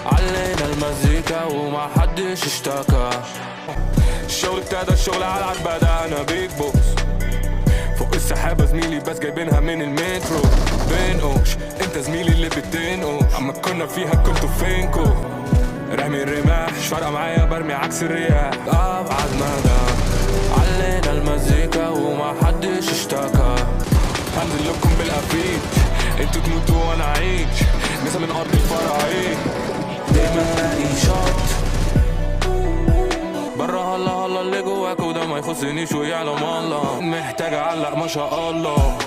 علينا المزيكا وما حدش اشتكى. الشغل ابتدى، الشغل على العربدة، انا بيج بوس فوق السحابة زميلي، بس جايبينها من المترو. بنقوش انت زميلي اللي بتنقوش، اما كنا فيها كنتوا فينكو؟ رامي الرماح مش فارقة معايا، برمي عكس الرياح ابعد مدى. علينا المزيكا وما حدش اشتكى. هنزل لكم بالافيد، انتوا تموتوا وانا اعيش. نسا من ارض الفراعين دايما لاقي شط برا. هلا هلا اللي جواك وده ما يخصنيش ويعلم الله. محتاج اعلق ما شاء الله.